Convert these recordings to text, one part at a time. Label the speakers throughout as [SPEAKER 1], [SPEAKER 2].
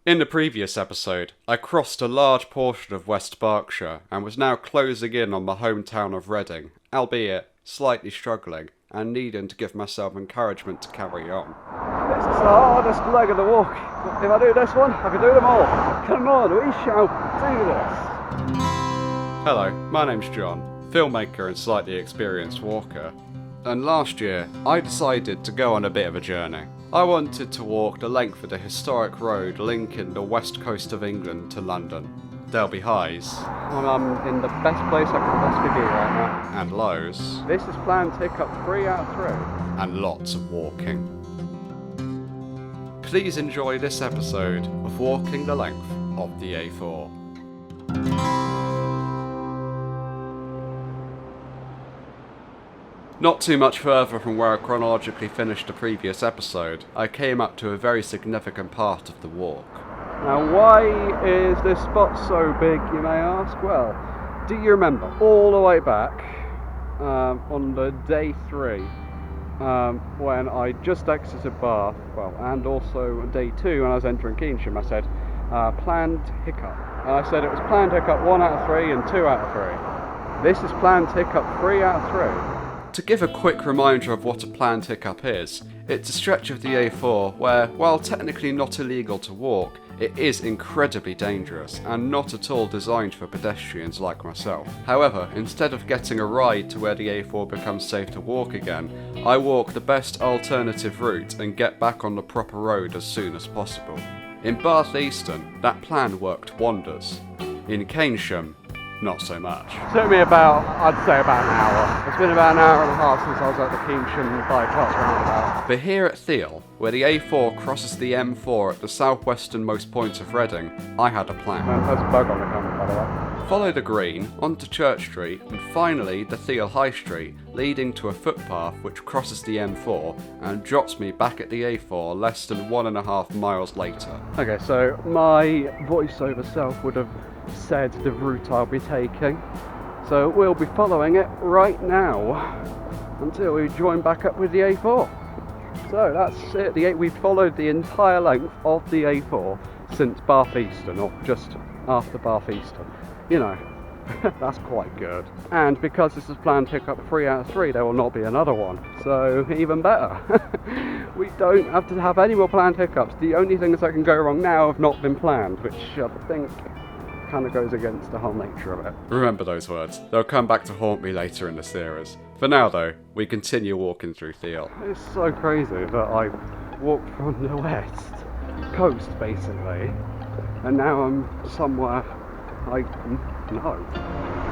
[SPEAKER 1] In the previous episode, I crossed a large portion of West Berkshire and was now closing in on my hometown of Reading, albeit slightly struggling and needing to give myself encouragement to carry on.
[SPEAKER 2] This is the hardest leg of the walk. If I do this one, I can do them all. Come on, we shall do this.
[SPEAKER 1] Hello, my name's John, filmmaker and slightly experienced walker. And last year, I decided to go on a bit of a journey. I wanted to walk the length of the historic road linking the west coast of England to London. There'll be highs.
[SPEAKER 2] Well, I'm in the best place I could possibly be right now.
[SPEAKER 1] And lows.
[SPEAKER 2] This is planned hiccup 3 out of 3.
[SPEAKER 1] And lots of walking. Please enjoy this episode of Walking the Length of the A4. Not too much further from where I chronologically finished the previous episode, I came up to a very significant part of the walk.
[SPEAKER 2] Now, why is this spot so big, you may ask? Well, do you remember all the way back on the day 3 when I just exited Bath, and also on day 2 when I was entering Keynsham, I said planned hiccup. And I said it was planned hiccup 1 out of 3 and 2 out of 3. This is planned hiccup 3 out of 3.
[SPEAKER 1] To give a quick reminder of what a planned hiccup is, it's a stretch of the A4 where, while technically not illegal to walk, it is incredibly dangerous and not at all designed for pedestrians like myself. However, instead of getting a ride to where the A4 becomes safe to walk again, I walk the best alternative route and get back on the proper road as soon as possible. In Bath Easton, that plan worked wonders. In Keynsham, not so much.
[SPEAKER 2] It took me I'd say about an hour. It's been about an hour and a half since I was at the Keynsham bypass roundabout.
[SPEAKER 1] But here at Thiel, where the A4 crosses the M4 at the southwesternmost point of Reading, I had a plan.
[SPEAKER 2] There's a bug on the camera, by the way.
[SPEAKER 1] Follow the green, onto Church Street, and finally the Thiel High Street, leading to a footpath which crosses the M4 and drops me back at the A4 less than 1.5 miles later.
[SPEAKER 2] Okay, so my voiceover self would have said the route I'll be taking, so we'll be following it right now until we join back up with the A4. So that's it. We've followed the entire length of the A4 since Bath Easton, or just after Bath Easton. You know, that's quite good. And because this is planned hiccup 3 out of 3, there will not be another one. So even better. We don't have to have any more planned hiccups. The only things that can go wrong now have not been planned, which I think kind of goes against the whole nature of it.
[SPEAKER 1] Remember those words. They'll come back to haunt me later in the series. For now though, we continue walking through Thiel.
[SPEAKER 2] It's so crazy that I walked from the west coast basically, and now I'm somewhere I know.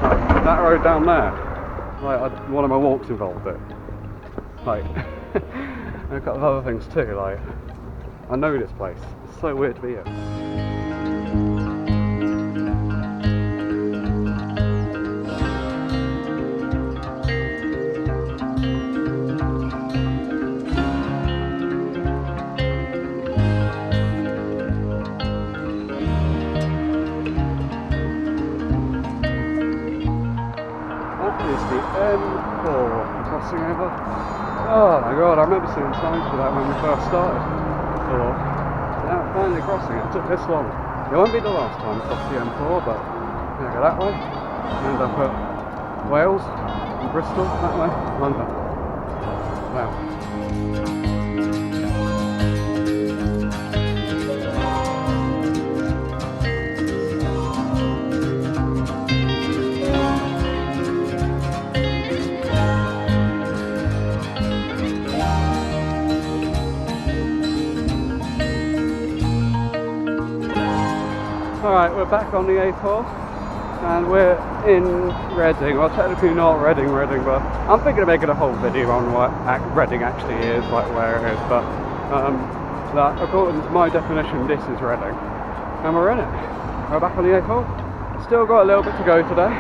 [SPEAKER 2] Like that road down there, one of my walks involved it. Like, and a couple of other things too, like, I know this place. It's so weird to be here. Crossing over. Oh my god, I remember seeing signs for that when we first started. Or, yeah, finally crossing it. It took this long. It won't be the last time I cross the M4, but I'm gonna go that way. End up at Wales, and Bristol, that way, London. Wow. Alright, we're back on the A4 and we're in Reading. Well, technically not Reading, but I'm thinking of making a whole video on what Reading actually is, like where it is, but that according to my definition, this is Reading. And we're in it. We're back on the A4. Still got a little bit to go today.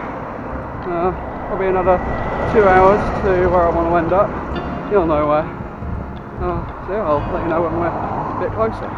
[SPEAKER 2] Probably another 2 hours to where I want to end up. You'll know where. So yeah, I'll let you know when we're a bit closer.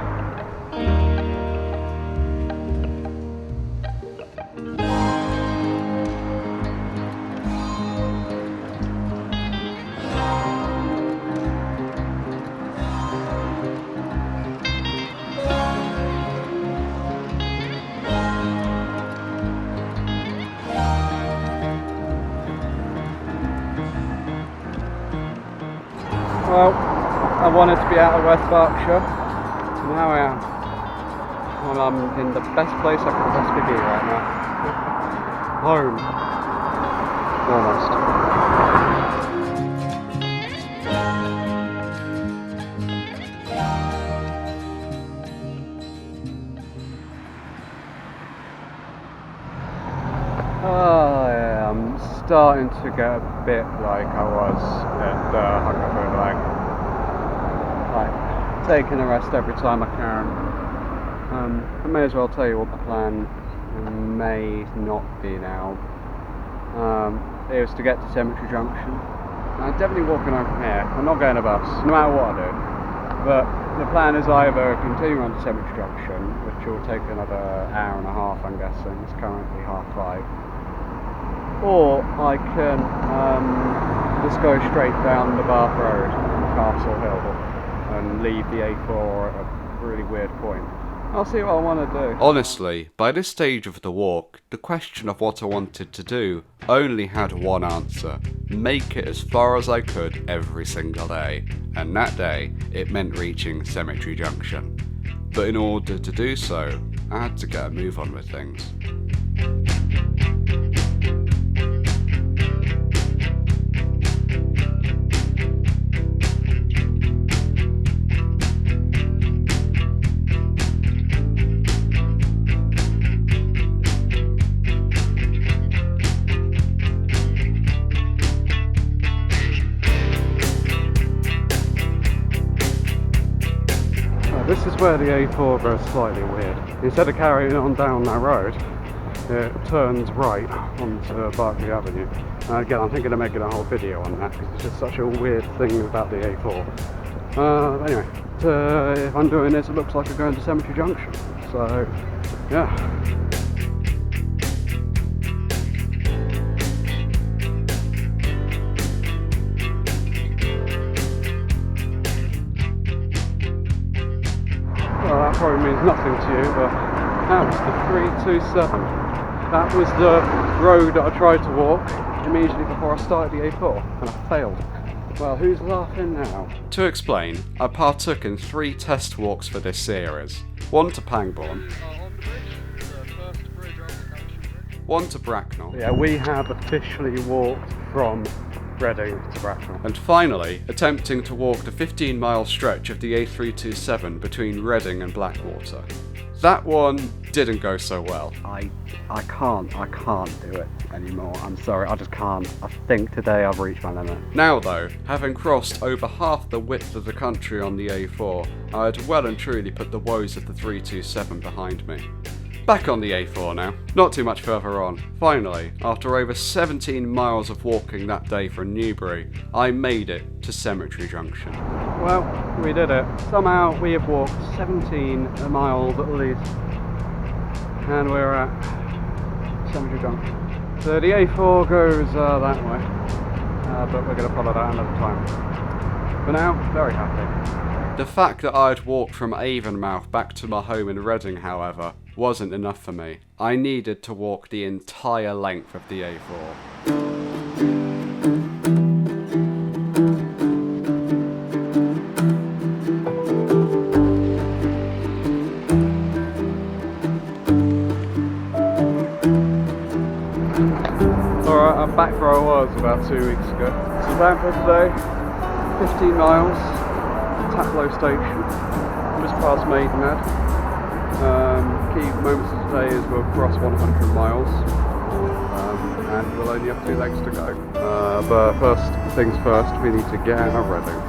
[SPEAKER 2] wanted to be out of West Berkshire. Now I am. Well, I'm in the best place I could possibly be right now. Home. Almost. I'm starting to get a bit like I was at Haugen, like taking a rest every time I can. I may as well tell you what the plan may not be now. It was to get to Cemetery Junction. I'm definitely walking over from here. I'm not getting a bus, no matter what I do. But the plan is either continue on to Cemetery Junction, which will take another hour and a half, I'm guessing. It's currently 5:30. Or I can just go straight down the Bath Road, Castle Hill, and leave the A4 at a really weird point. I'll see what I want to do.
[SPEAKER 1] Honestly, by this stage of the walk, the question of what I wanted to do only had one answer: make it as far as I could every single day. And that day, it meant reaching Cemetery Junction. But in order to do so, I had to get a move on with things.
[SPEAKER 2] This is where the A4 goes slightly weird. Instead of carrying on down that road, it turns right onto Berkeley Avenue. Again, I'm thinking of making a whole video on that because it's just such a weird thing about the A4. Anyway, if I'm doing this, it looks like I'm going to Cemetery Junction. So, yeah. That probably means nothing to you, but that was the 327. That was the road that I tried to walk immediately before I started the A4, and I failed. Well, who's laughing now?
[SPEAKER 1] To explain, I partook in 3 test walks for this series. One to Pangbourne, one to Bracknell,
[SPEAKER 2] Yeah, we have officially walked from Reading to Bracknell.
[SPEAKER 1] and finally attempting to walk the 15-mile stretch of the A327 between Reading and Blackwater. That one didn't go so well.
[SPEAKER 2] I can't do it anymore. I'm sorry, I just can't. I think today I've reached my limit.
[SPEAKER 1] Now though, having crossed over half the width of the country on the A4, I had well and truly put the woes of the 327 behind me. Back on the A4 now, not too much further on. Finally, after over 17 miles of walking that day from Newbury, I made it to Cemetery Junction.
[SPEAKER 2] Well, we did it. Somehow we have walked 17 miles at least, and we're at Cemetery Junction. So the A4 goes that way, but we're going to follow that another time. For now, very happy.
[SPEAKER 1] The fact that I had walked from Avonmouth back to my home in Reading, however, wasn't enough for me. I needed to walk the entire length of the A4.
[SPEAKER 2] Alright, I'm back where I was about 2 weeks ago. So plan for today, 15 miles, Taplow Station, just past Maidenhead. Key moments of today is we'll cross 100 miles, and we'll only have 2 legs to go. But first things first, we need to get out of Reading.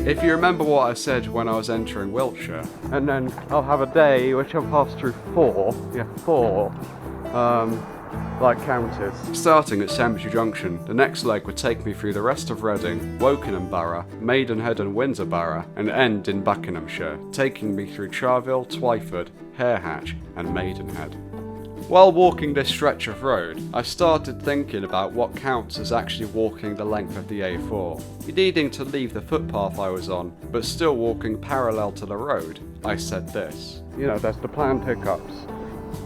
[SPEAKER 1] If you remember what I said when I was entering Wiltshire,
[SPEAKER 2] And then I'll have a day which I'll pass through 4 counties.
[SPEAKER 1] starting at Cemetery Junction, the next leg would take me through the rest of Reading, Wokingham Borough, Maidenhead and Windsor Borough, and end in Buckinghamshire, taking me through Charville, Twyford, Harehatch and Maidenhead. While walking this stretch of road, I started thinking about what counts as actually walking the length of the A4. Needing to leave the footpath I was on, but still walking parallel to the road, I said this.
[SPEAKER 2] You know, there's the planned hiccups.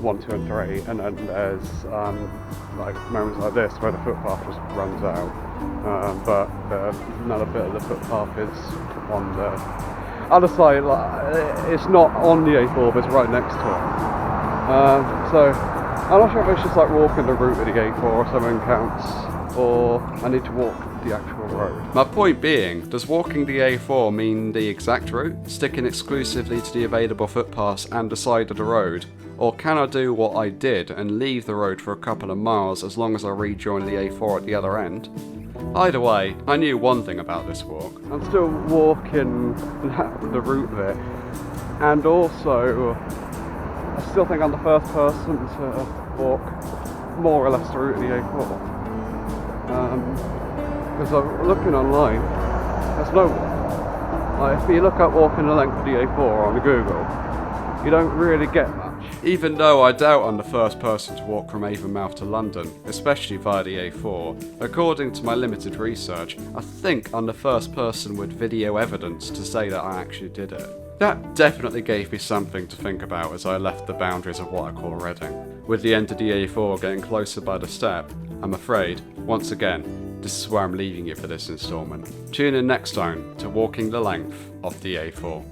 [SPEAKER 2] 1, 2 and 3, and then there's like moments like this where the footpath just runs out, but another bit of the footpath is on the other side. Like, it's not on the A4, but it's right next to it. So I'm not sure if it's just like walking the route of the A4 or something counts, or I need to walk the actual road.
[SPEAKER 1] My point being, does walking the A4 mean the exact route, sticking exclusively to the available footpaths and the side of the road? Or can I do what I did and leave the road for a couple of miles as long as I rejoin the A4 at the other end? Either way, I knew one thing about this walk.
[SPEAKER 2] I'm still walking the route of it, and also I still think I'm the first person to walk more or less the route of the A4. Because I'm looking online, there's no one. Like, if you look up walking the length of the A4 on Google, you don't really get much.
[SPEAKER 1] Even though I doubt I'm the first person to walk from Avonmouth to London, especially via the A4, according to my limited research, I think I'm the first person with video evidence to say that I actually did it. That definitely gave me something to think about as I left the boundaries of what I call Reading. With the end of the A4 getting closer by the step, I'm afraid, once again, this is where I'm leaving you for this instalment. Tune in next time to Walking the Length of the A4.